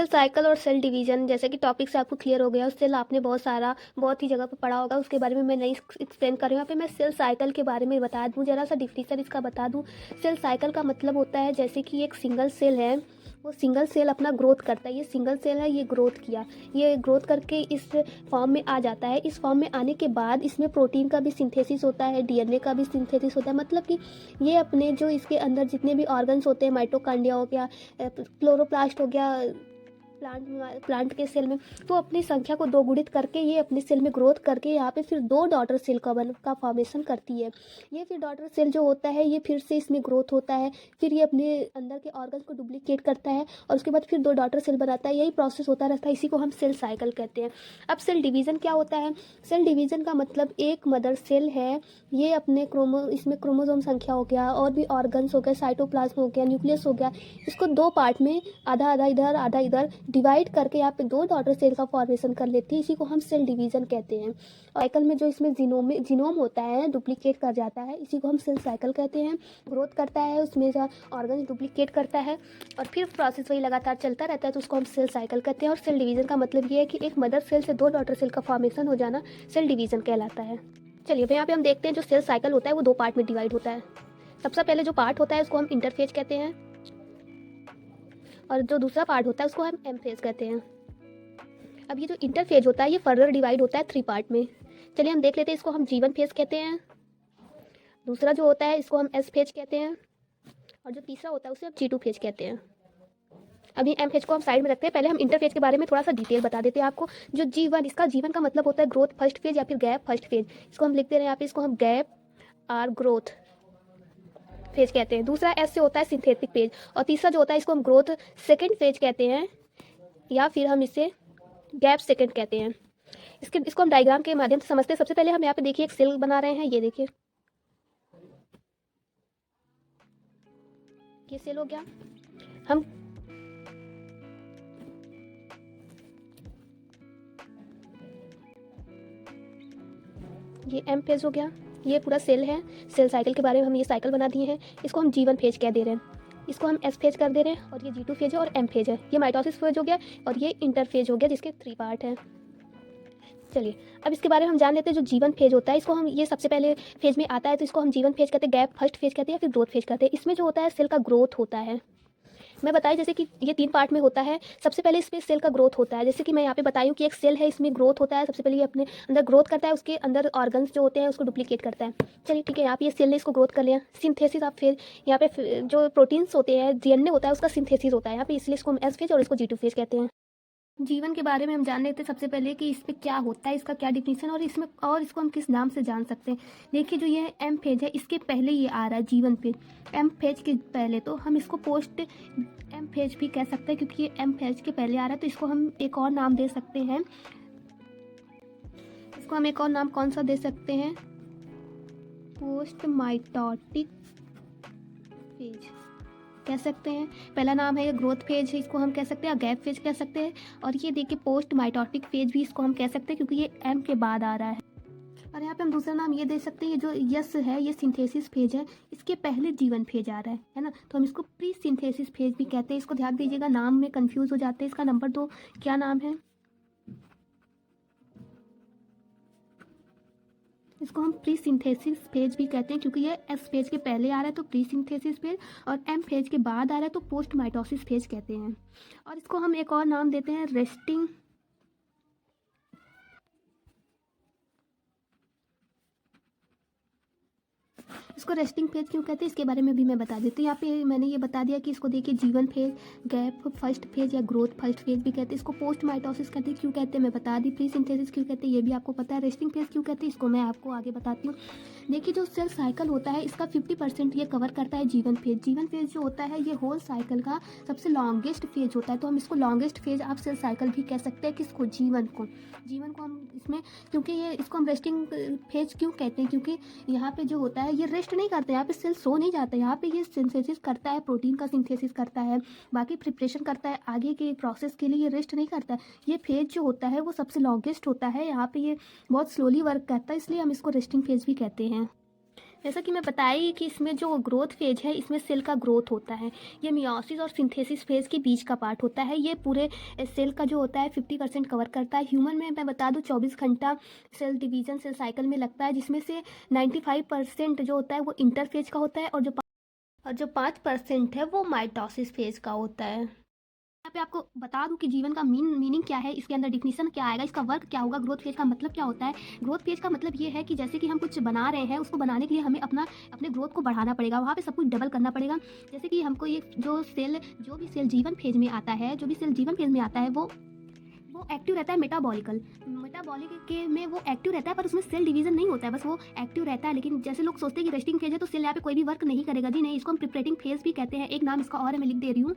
Cell cycle और cell division जैसे कि टॉपिक से आपको क्लियर हो गया, सेल आपने बहुत ही जगह पर पढ़ा होगा, उसके बारे में मैं नहीं एक्सप्लेन कर रही हूँ। यहाँ पे मैं सेल साइकिल के बारे में बता दूँ, ज़रा सा डिफिनेशन इसका बता दूँ। सेल साइकिल का मतलब होता है जैसे कि एक सिंगल सेल है, वो सिंगल सेल अपना ग्रोथ करता है। ये सिंगल सेल है, ये ग्रोथ किया, ये ग्रोथ करके इस फॉर्म में आ जाता है। इस फॉर्म में आने के बाद इसमें प्रोटीन का भी सिंथेसिस होता है, डीएनए का भी सिंथेसिस होता है। मतलब कि ये अपने जो इसके अंदर जितने भी ऑर्गन्स होते हैं, माइटोकॉन्ड्रिया हो गया, क्लोरोप्लास्ट हो गया, प्लांट के सेल में, तो अपनी संख्या को दोगुणित करके ये अपने सेल में ग्रोथ करके यहाँ पे फिर 2 डॉटर सेल का फॉर्मेशन करती है। ये फिर डॉटर सेल जो होता है ये फिर से इसमें ग्रोथ होता है, फिर ये अपने अंदर के ऑर्गन्स को डुप्लीकेट करता है और उसके बाद फिर 2 डॉटर सेल बनाता है। यही प्रोसेस होता रहता है, इसी को हम सेल साइकिल कहते हैं। अब सेल डिवीज़न क्या होता है? सेल डिवीज़न का मतलब एक मदर सेल है, ये अपने इसमें क्रोमोसोम संख्या हो गया और भी ऑर्गन्स हो गए, साइटोप्लाज्म हो गया, न्यूक्लियस हो गया, इसको 2 पार्ट में आधा आधा इधर आधा इधर डिवाइड करके यहाँ पे 2 डॉटर सेल का फॉर्मेशन कर लेती है। इसी को हम सेल डिवीजन कहते हैं। साइकिल में जो इसमें जीनोम होता है डुप्लीकेट कर जाता है, इसी को हम सेल साइकिल कहते हैं। ग्रोथ करता है, उसमें जो ऑर्गन डुप्लीकेट करता है और फिर प्रोसेस वही लगातार चलता रहता है, तो उसको हम सेल साइकिल कहते हैं। और सेल डिवीजन का मतलब ये है कि एक मदर सेल से 2 डॉटर सेल का फॉर्मेशन हो जाना सेल डिवीजन कहलाता है। चलिए यहाँ पे हम देखते हैं जो सेल साइकिल होता है वो 2 पार्ट में डिवाइड होता है। सबसे पहले जो पार्ट होता है उसको हम इंटरफेज कहते हैं और जो दूसरा पार्ट होता है उसको हम एम फेज कहते हैं। अब ये जो इंटरफेज होता है ये फर्दर डिवाइड होता है 3 पार्ट में। चलिए हम देख लेते हैं, इसको हम G1 फेज कहते हैं, दूसरा जो होता है इसको हम S फेज कहते हैं और जो तीसरा होता है उसे हम G2 फेज कहते हैं। अभी एम फेज को हम साइड में रखते हैं, पहले हम इंटरफेज के बारे में थोड़ा सा डिटेल बता देते हैं आपको। जो G1, इसका G1 का मतलब होता है ग्रोथ फर्स्ट फेज या फिर गैप फर्स्ट फेज, इसको हम लिखते हैं यहाँ पे, इसको हम गैप और ग्रोथ फेज कहते हैं। दूसरा S से होता है सिंथेटिक फेज और तीसरा जो होता है इसको हम ग्रोथ सेकेंड फेज कहते हैं या फिर हम इसे गैप सेकेंड कहते हैं। इसको हम डायग्राम के माध्यम से समझते हैं। सबसे पहले हम यहाँ पे देखिए एक सेल बना रहे हैं, ये देखिए ये सेल हो गया। हम ये एम फेज हो गया, ये पूरा सेल है। सेल साइकिल के बारे में हम ये साइकिल बना दिए हैं, इसको हम G1 फेज कह दे रहे हैं, इसको हम S फेज कर दे रहे हैं और ये G2 फेज है और M फेज है। ये माइटोसिस फेज हो गया और ये इंटरफेज हो गया जिसके 3 पार्ट हैं। चलिए अब इसके बारे में हम जान लेते हैं। जो G1 फेज होता है इसको हम, ये सबसे पहले फेज में आता है तो इसको हम G1 फेज कहते हैं, गैप फर्स्ट फेज कहते हैं या फिर ग्रोथ फेज कहते हैं। इसमें जो होता है सेल का ग्रोथ होता है। मैं बताई जैसे कि ये 3 पार्ट में होता है। सबसे पहले इसमें सेल का ग्रोथ होता है, जैसे कि मैं यहाँ पे बताई हूँ कि एक सेल है, इसमें ग्रोथ होता है। सबसे पहले ये अपने अंदर ग्रोथ करता है, उसके अंदर ऑर्गन्स जो होते हैं उसको डुप्लीकेट करता है। चलिए ठीक है, यहाँ पे ये सेल ने इसको ग्रोथ कर लिया। सिंथेसिस आप फिर यहाँ पे जो प्रोटीन्स होते हैं, डीएनए होता है उसका सिंथेसिस होता है यहाँ पे, इसलिए इसको हम एस फेज और इसको G2 फेज कहते हैं। जीवन के बारे में हम जान लेते हैं सबसे पहले कि इस पे क्या होता है, इसका क्या डिफिनीशन और इसको हम किस नाम से जान सकते हैं। देखिए जो ये एम फेज है इसके पहले ये आ रहा है जीवन फेज, एम फेज के पहले, तो हम इसको पोस्ट एम फेज भी कह सकते हैं क्योंकि ये एम फेज के पहले आ रहा है। तो इसको हम एक और नाम दे सकते हैं, इसको हम एक और नाम कौन सा दे सकते हैं, पोस्ट माइटोटिक फेज कह सकते हैं। पहला नाम है ये ग्रोथ फेज है, इसको हम कह सकते हैं, गैप फेज कह सकते हैं। और ये देखिए पोस्ट माइटोटिक फेज भी इसको हम कह सकते हैं क्योंकि ये एम के बाद आ रहा है। और यहाँ पे हम दूसरा नाम ये दे सकते हैं, ये जो यस है ये सिंथेसिस फेज है, इसके पहले G1 फेज आ रहा है ना, तो हम इसको प्री सिंथेसिस फेज भी कहते हैं। इसको ध्यान दीजिएगा, नाम में कंफ्यूज हो जाते हैं। इसका नंबर 2 क्या नाम है, इसको हम प्री सिंथेसिस फेज भी कहते हैं क्योंकि ये एस फेज के पहले आ रहा है तो प्री सिंथेसिस फेज, और एम फेज के बाद आ रहा है तो पोस्ट माइटोसिस फेज कहते हैं। और इसको हम एक और नाम देते हैं रेस्टिंग, इसको रेस्टिंग फेज क्यों कहते हैं इसके बारे में भी मैं बता देती हूँ। यहाँ पे मैंने ये बता दिया कि इसको देखिए G1 phase, gap first phase या ग्रोथ फर्स्ट फेज भी कहते हैं। इसको पोस्ट माइटोसिस कहते हैं, क्यों कहते हैं मैं बता दी। प्री सिंथेसिस क्यों कहते हैं ये भी आपको पता है। रेस्टिंग फेज क्यों कहते हैं इसको मैं आपको आगे बताती हूँ। देखिए जो सेल साइकिल होता है इसका 50% ये कवर करता है G1 फेज। G1 फेज जो होता है ये होल साइकिल का सबसे लॉन्गेस्ट फेज होता है, तो हम इसको लॉन्गेस्ट फेज आप सेल साइकिल भी कह सकते हैं। किसको, G1 को। G1 को हम इसमें, क्योंकि ये इसको हम रेस्टिंग फेज क्यों कहते हैं, क्योंकि यहाँ पे जो होता है ये रेस्ट नहीं करता, यहाँ पे सेल सो नहीं जाता, यहाँ पे ये सिंथेसिस करता है, प्रोटीन का सिंथेसिस करता है, बाकी प्रिपरेशन करता है आगे के प्रोसेस के लिए, ये रेस्ट नहीं करता है। ये फेज जो होता है वो सबसे लॉन्गेस्ट होता है, यहाँ पे ये बहुत स्लोली वर्क करता है, इसलिए हम इसको रेस्टिंग फेज भी कहते हैं। जैसा कि मैं बताई कि इसमें जो ग्रोथ फेज है इसमें सेल का ग्रोथ होता है। ये मियोसिस और सिंथेसिस फेज के बीच का पार्ट होता है। ये पूरे सेल का जो होता है 50% कवर करता है। ह्यूमन में मैं बता दूं 24 घंटा सेल डिवीजन सेल साइकिल में लगता है, जिसमें से 95% जो होता है वो इंटरफेज का होता है और जो 5% है वो माइटोसिस फेज का होता है। यहाँ पे आपको बता दूं कि जीवन का मीनिंग क्या है, इसके अंदर डिफिनीशन क्या आएगा, इसका वर्क क्या होगा, ग्रोथ फेज का मतलब क्या होता है। ग्रोथ फेज का मतलब ये है कि जैसे कि हम कुछ बना रहे हैं, उसको बनाने के लिए हमें अपने ग्रोथ को बढ़ाना पड़ेगा, वहाँ पे सब कुछ डबल करना पड़ेगा। जैसे कि हमको ये जो भी सेल जीवन फेज में आता है, वो एक्टिव रहता है मेटाबॉलिक के में वो एक्टिव रहता है, पर उसमें सेल डिवीजन नहीं होता है, बस वो एक्टिव रहता है। लेकिन जैसे लोग सोचते हैं कि रेस्टिंग फेज है तो सेल यहाँ पे कोई भी वर्क नहीं करेगा, जी नहीं, इसको हम प्रिपरेटिंग फेज भी कहते हैं। एक नाम इसका और है, मैं लिख दे रही हूँ,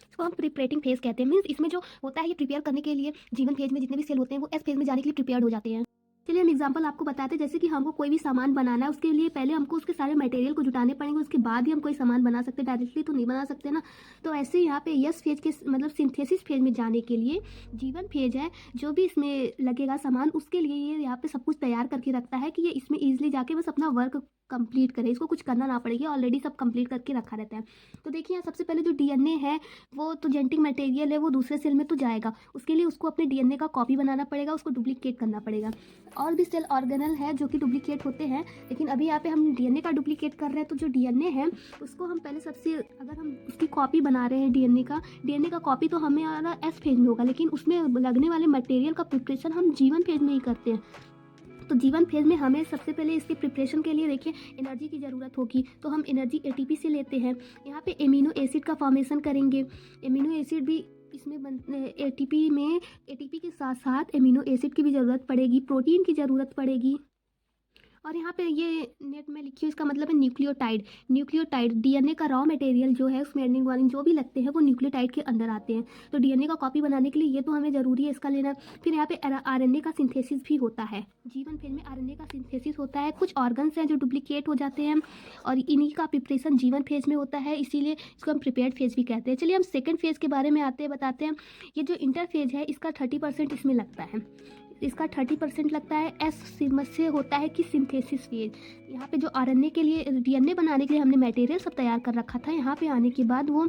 इसको हम प्रिपरेटिंग फेज कहते हैं। मीन्स इसमें जो होता है ये प्रिपेयर करने के लिए जीवन फेज में जितने भी सेल होते हैं वो एस फेज में जाने के लिए प्रिपेयर्ड हो जाते हैं। चलिए हम एग्जांपल आपको बताते हैं। जैसे कि हमको कोई भी सामान बनाना है, उसके लिए पहले हमको उसके सारे मटेरियल को जुटाने पड़ेंगे, उसके बाद ही हम कोई सामान बना सकते हैं, डायरेक्टली तो नहीं बना सकते ना। तो ऐसे यहाँ पे यस फेज के मतलब सिंथेसिस फेज में जाने के लिए जीवन फेज है, जो भी इसमें लगेगा सामान उसके लिए ये यहाँ पे सब कुछ तैयार करके रखता है कि ये इसमें ईजिली जाके बस अपना वर्क कंप्लीट करे, इसको कुछ करना ना पड़ेगा, ऑलरेडी सब कंप्लीट करके रखा रहता है। तो देखिए यहाँ सबसे पहले जो डीएनए है वो तो जेनेटिक मटेरियल है, वो दूसरे सेल में तो जाएगा, उसके लिए उसको अपने डीएनए का कॉपी बनाना पड़ेगा, उसको डुप्लीकेट करना पड़ेगा। और भी सेल ऑर्गेनल है जो कि डुप्लीकेट होते हैं, लेकिन अभी यहाँ पे हम डीएनए का डुप्लीकेट कर रहे हैं। तो जो डीएनए है उसको हम पहले सबसे, अगर हम उसकी कॉपी बना रहे हैं डीएनए का कॉपी, तो हमें एस फेज में होगा, लेकिन उसमें लगने वाले मटेरियल का प्रिपरेशन हम जीवन फेज में ही करते हैं। तो जीवन फेज में हमें सबसे पहले इसके प्रिपरेशन के लिए देखिए एनर्जी की ज़रूरत होगी, तो हम एनर्जी एटीपी से लेते हैं। यहाँ पे एमिनो एसिड का फॉर्मेशन करेंगे, एमिनो एसिड भी इसमें एटीपी के साथ साथ एमिनो एसिड की भी ज़रूरत पड़ेगी, प्रोटीन की ज़रूरत पड़ेगी। और यहाँ पे ये नेट में लिखी है, इसका मतलब है न्यूक्लियोटाइड डीएनए का रॉ मटेरियल जो है, उसमें एडिनिन ग्वानिन जो भी लगते हैं वो न्यूक्लियोटाइड के अंदर आते हैं। तो डीएनए का कॉपी बनाने के लिए ये तो हमें ज़रूरी है इसका लेना। फिर यहाँ पे आरएनए का सिंथेसिस भी होता है, जीवन फेज में आरएनए का सिंथेसिस होता है। कुछ ऑर्गन्स हैं जो डुप्लीकेट हो जाते हैं और इन्हीं का प्रिपरेशन जीवन फेज में होता है, इसीलिए इसको हम प्रिपेयर्ड फेज भी कहते हैं। चलिए हम सेकेंड फेज के बारे में बताते हैं। ये जो इंटरफेज है इसका 30% इसमें लगता है, इसका 30% लगता है। एस से होता है कि सिंथेसिस फेज, यहाँ पे जो आरएनए के लिए डीएनए बनाने के लिए हमने मटेरियल सब तैयार कर रखा था, यहाँ पे आने के बाद वो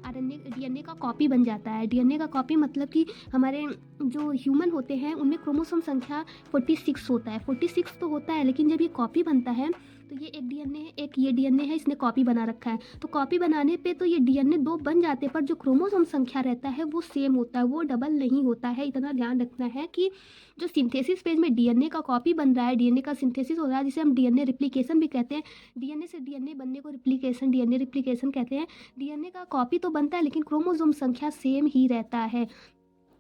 डीएनए का कॉपी बन जाता है। डीएनए का कॉपी मतलब कि हमारे जो ह्यूमन होते हैं उनमें क्रोमोसोम संख्या 46 होता है, 46 तो होता है, लेकिन जब ये कॉपी बनता है तो ये एक डीएनए है, एक ये डीएनए है, इसने कॉपी बना रखा है। तो कॉपी बनाने पे तो ये डीएनए 2 बन जाते हैं, पर जो क्रोमोसोम संख्या रहता है वो सेम होता है, वो डबल नहीं होता है। इतना ध्यान रखना है कि जो सिंथेसिस फेज में डीएनए का कॉपी बन रहा है, डीएनए का सिंथेसिस हो रहा है, जिसे हम डीएनए रिप्लिकेशन भी कहते हैं। डीएनए से डीएनए बनने को डीएनए रिप्लिकेशन कहते हैं। डीएनए का कॉपी तो बनता है लेकिन क्रोमोसोम संख्या सेम ही रहता है।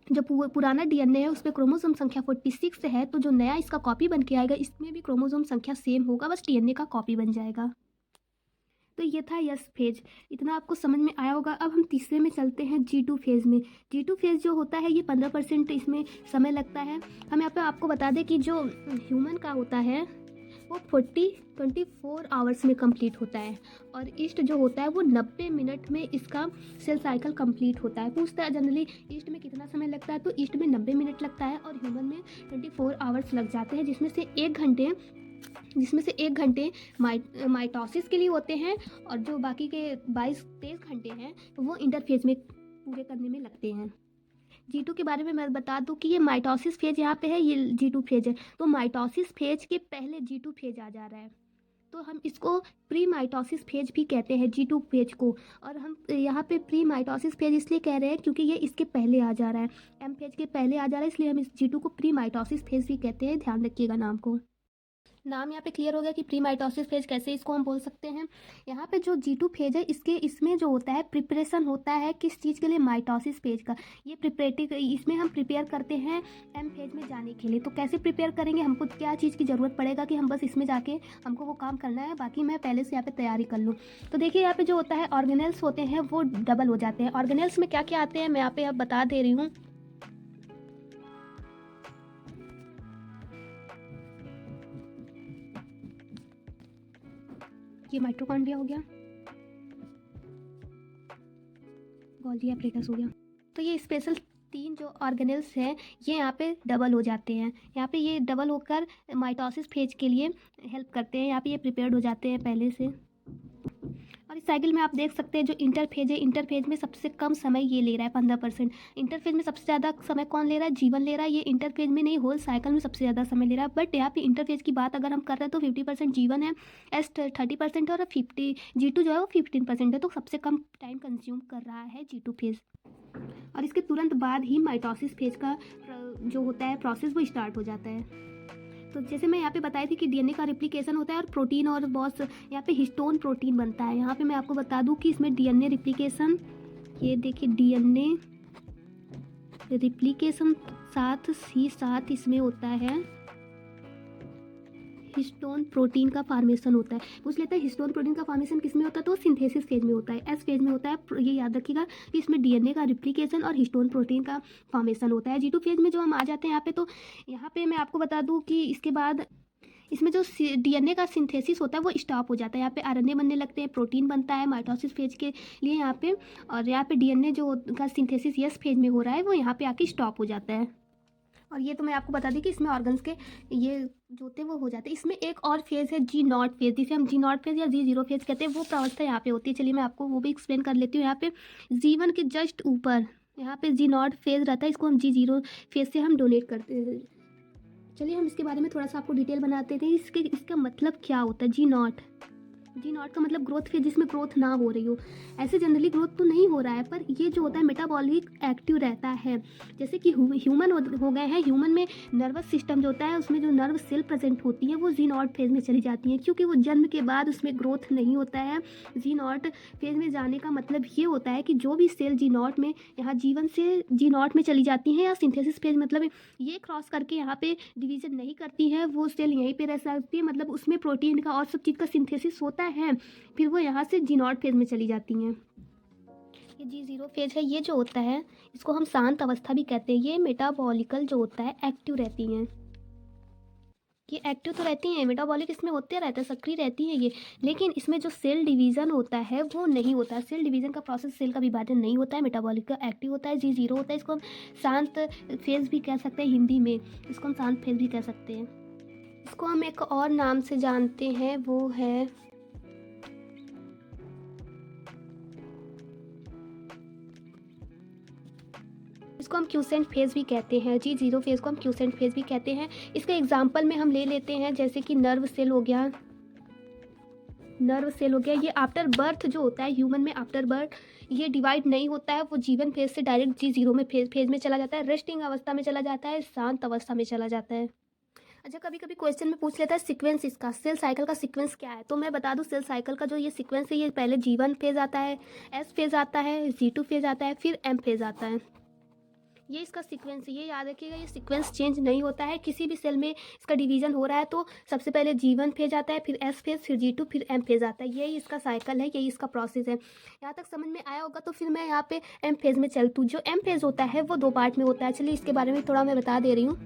जो पुराना डीएनए है उस पर क्रोमोसोम संख्या 46 है, तो जो नया इसका कॉपी बन के आएगा इसमें भी क्रोमोसोम संख्या सेम होगा, बस डीएनए का कॉपी बन जाएगा। तो ये था यस फेज, इतना आपको समझ में आया होगा। अब हम तीसरे में चलते हैं G2 फेज में। G2 फेज जो होता है ये 15% इसमें समय लगता है। हम यहाँ पे आपको बता दें कि जो ह्यूमन का होता है वो 24 आवर्स में कंप्लीट होता है, और ईस्ट जो होता है वो 90 मिनट में इसका सेल साइकिल कंप्लीट होता है। पूछता है जनरली ईस्ट में कितना समय लगता है, तो ईस्ट में 90 मिनट लगता है और ह्यूमन में 24 आवर्स लग जाते हैं, जिसमें से एक घंटे माइटोसिस के लिए होते हैं, और जो बाकी के 22-23 घंटे हैं वो इंटरफेज में पूरे करने में लगते हैं। G2 के बारे में मैं बता दूं कि ये माइटोसिस फेज यहाँ पे है, ये G2 फेज है। तो माइटोसिस फेज के पहले G2 फेज आ जा रहा है, तो हम इसको प्री माइटोसिस फेज भी कहते हैं G2 फेज को। और हम यहाँ पे प्री माइटोसिस फेज इसलिए कह रहे हैं क्योंकि ये इसके पहले आ जा रहा है, M फेज के पहले आ जा रहा है, इसलिए हम इस G2 को प्री माइटोसिस फेज भी कहते हैं। ध्यान रखिएगा नाम को। नाम यहाँ पे क्लियर हो गया कि प्री माइटोसिस फेज कैसे इसको हम बोल सकते हैं। यहाँ पे जो G2 फेज है इसमें जो होता है प्रिपरेशन होता है किस चीज़ के लिए, माइटोसिस फेज का। ये प्रिपरेटिव, इसमें हम प्रिपेयर करते हैं M फेज में जाने के लिए। तो कैसे प्रिपेयर करेंगे, हमको क्या चीज़ की ज़रूरत पड़ेगा कि हम बस इसमें जाके हमको वो काम करना है, बाकी मैं पहले से यहाँ पे तैयारी कर लूँ। तो देखिए यहाँ पे जो होता है ऑर्गेनेल्स होते हैं वो डबल हो जाते हैं। ऑर्गेनेल्स में क्या क्या आते हैं मैं यहाँ पे अब बता दे रही हूँ। ये माइटोकॉन्ड्रिया हो गया, गोल्गी एप्रेटस हो गया। तो ये स्पेशल तीन जो ऑर्गेनेल्स हैं ये यहाँ पे डबल हो जाते हैं। यहाँ पे ये डबल होकर माइटोसिस फेज के लिए हेल्प करते हैं। यहाँ पे ये प्रिपेयर्ड हो जाते हैं पहले से। और इस साइकिल में आप देख सकते हैं जो इंटरफेज है, इंटरफेज में सबसे कम समय ये ले रहा है 15%। इंटरफेज में सबसे ज़्यादा समय कौन ले रहा है? जीवन ले रहा है। ये इंटरफेज में नहीं, होल साइकिल में सबसे ज़्यादा समय ले रहा है। बट यहाँ पे इंटरफेज की बात अगर हम कर रहे हैं तो 50% जीवन है, एस 30% है, और G2 जो है वो 15% है। तो सबसे कम टाइम कंज्यूम कर रहा है G2 फेज। और इसके तुरंत बाद ही माइटोसिस फेज का जो होता है प्रोसेस वो स्टार्ट हो जाता है। तो जैसे मैं यहाँ पे बताई थी कि डीएनए का रिप्लिकेशन होता है और प्रोटीन और बहुत यहाँ पे हिस्टोन प्रोटीन बनता है। यहाँ पे मैं आपको बता दूँ कि इसमें डीएनए रिप्लिकेशन, ये देखिए डीएनए रिप्लिकेशन साथ ही साथ इसमें होता है हिस्टोन प्रोटीन का फॉर्मेशन होता है। पूछ लेता है हिस्टोन प्रोटीन का फॉर्मेशन किस में होता है, तो सिंथेसिस फेज में होता है, एस फेज में होता है। ये याद रखिएगा कि इसमें डीएनए का रिप्लिकेशन और हिस्टोन प्रोटीन का फॉर्मेशन होता है। G2 फेज में जो हम आ जाते हैं यहाँ पे, तो यहाँ पे मैं आपको बता दूँ कि इसके बाद इसमें जो डीएनए का सिंथेसिस होता है वो स्टॉप हो जाता है। यहाँ पे आरएनए बनने लगते हैं, प्रोटीन बनता है माइटोसिस फेज के लिए यहाँ पे। और यहाँ पे डीएनए जो का सिंथेसिस यस फेज में हो रहा है वो यहाँ पे आके स्टॉप हो जाता है। और ये तो मैं आपको बता दी कि इसमें ऑर्गन्स के ये जो होते हैं वो हो जाते हैं। इसमें एक और फेज़ है G0 फेज़, जिसे हम G0 फेज़ या G0 फेज़ कहते हैं। वो प्रावस्था यहाँ पे होती है। चलिए मैं आपको वो भी एक्सप्लेन कर लेती हूँ। यहाँ पे G1 के जस्ट ऊपर यहाँ पे G0 फेज़ रहता है, इसको हम G0 फेज़ से हम डोनेट करते हैं। चलिए हम इसके बारे में थोड़ा सा आपको डिटेल बनाते थे। इसका मतलब क्या होता है G0 का मतलब ग्रोथ फेज, जिसमें ग्रोथ ना हो रही हो। ऐसे जनरली ग्रोथ तो नहीं हो रहा है, पर ये जो होता है मेटाबॉलिक एक्टिव रहता है। जैसे कि ह्यूमन हो गए हैं, ह्यूमन में नर्वस सिस्टम जो होता है उसमें जो नर्व सेल प्रेजेंट होती हैं वो G0 फेज में चली जाती हैं, क्योंकि वो जन्म के बाद उसमें ग्रोथ नहीं होता है। G0 फेज में जाने का मतलब ये होता है कि जो भी सेल G0 में यहाँ जीवन से G0 में चली जाती हैं या सिंथेसिस फेज, मतलब ये क्रॉस करके यहाँ पे डिवीजन नहीं करती है, वो सेल यहीं पे रह सकती है। मतलब उसमें प्रोटीन का और सब चीज़ का सिंथेसिस होता है, फिर वो यहाँ से G0 फेज में चली जाती हैं। ये G0 फेज है, ये जो होता है इसको हम शांत अवस्था भी कहते हैं। ये मेटाबॉलिकल जो होता है एक्टिव रहती हैं। ये एक्टिव तो रहती हैं, मेटाबॉलिक इसमें होते रहता है, सक्रिय रहती हैं ये। लेकिन इसमें जो सेल डिवीज़न होता है वो नहीं होता है। सेल डिवीज़न का प्रोसेस, सेल का विभाजन नहीं होता है। मेटाबॉलिक का एक्टिव होता है, G0 होता है। इसको हम शांत फेज भी कह सकते हैं, हिंदी में इसको हम शांत फेज भी कह सकते हैं। इसको हम एक और नाम से जानते हैं, वो है इसको हम क्यूसेंट फेज भी कहते हैं। G0 फेज को हम क्यूसेंट फेज भी कहते हैं। इसका एग्जांपल में हम ले लेते हैं, जैसे कि नर्व सेल हो गया। ये आफ्टर बर्थ जो होता है ह्यूमन में, आफ्टर बर्थ ये डिवाइड नहीं होता है, वो जीवन फेज से डायरेक्ट G0 में फेज में चला जाता है, रेस्टिंग अवस्था में चला जाता है, शांत अवस्था में चला जाता है। अच्छा, कभी कभी क्वेश्चन में पूछ लेता है सीक्वेंस इसका, सेल साइकिल का सीक्वेंस क्या है। तो मैं बता दूं सेल साइकिल का जो ये सीक्वेंस है, ये पहले G1 फेज आता है, S फेज आता है, G2 फेज आता है, फिर M फेज आता है। ये इसका सीक्वेंस है, ये याद रखिएगा। ये सीक्वेंस चेंज नहीं होता है। किसी भी सेल में इसका डिवीजन हो रहा है तो सबसे पहले G1 फेज आता है, फिर S फेज, फिर G2, फिर M फेज आता है। यही इसका साइकिल है, यही इसका प्रोसेस है। यहाँ तक समझ में आया होगा। तो फिर मैं यहाँ पे M फेज में चलती हूँ। जो M फेज होता है वो 2 पार्ट में होता है। चलिए इसके बारे में थोड़ा मैं बता दे रही हूँ।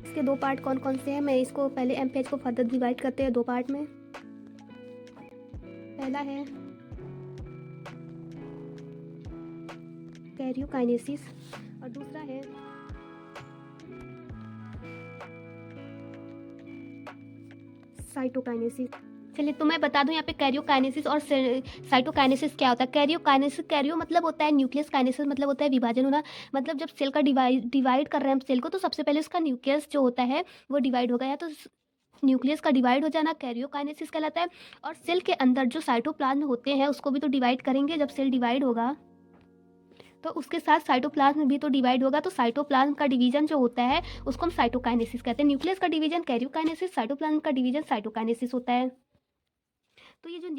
इसके 2 पार्ट कौन कौन से हैं। मैं इसको पहले M फेज को फर्दर डिवाइड करते हैं 2 पार्ट में। पहला है कैरियोकाइनेसिस और दूसरा है साइटोकाइनेसिस। चलिए तो मैं बता दूं यहाँ पे कैरियोकाइनेसिस और साइटोकाइनेसिस क्या होता है। कैरियो मतलब होता है न्यूक्लियस, काइनेसिस मतलब होता है विभाजन होना। मतलब जब सेल का डिवाइड कर रहे हैं हम सेल को, तो सबसे पहले उसका न्यूक्लियस जो होता है वो डिवाइड हो गया, तो न्यूक्लियस का डिवाइड हो जाना कैरियोकाइनेसिस कहलाता है। और सेल के अंदर जो साइटोप्लाज्म होते हैं उसको भी तो डिवाइड करेंगे। जब सेल डिवाइड होगा तो उसके साथ साइटोप्लाज्म भी तो डिवाइड होगा। तो साइटोप्लाज्म का डिवीजन जो होता है उसको हम साइटोकाइनेसिस कहते हैं। न्यूक्लियस का डिवीजन कैरियोकाइनेसिस, साइटोप्लाज्म का डिवीजन साइटोकाइनेसिस होता है। तो ये जो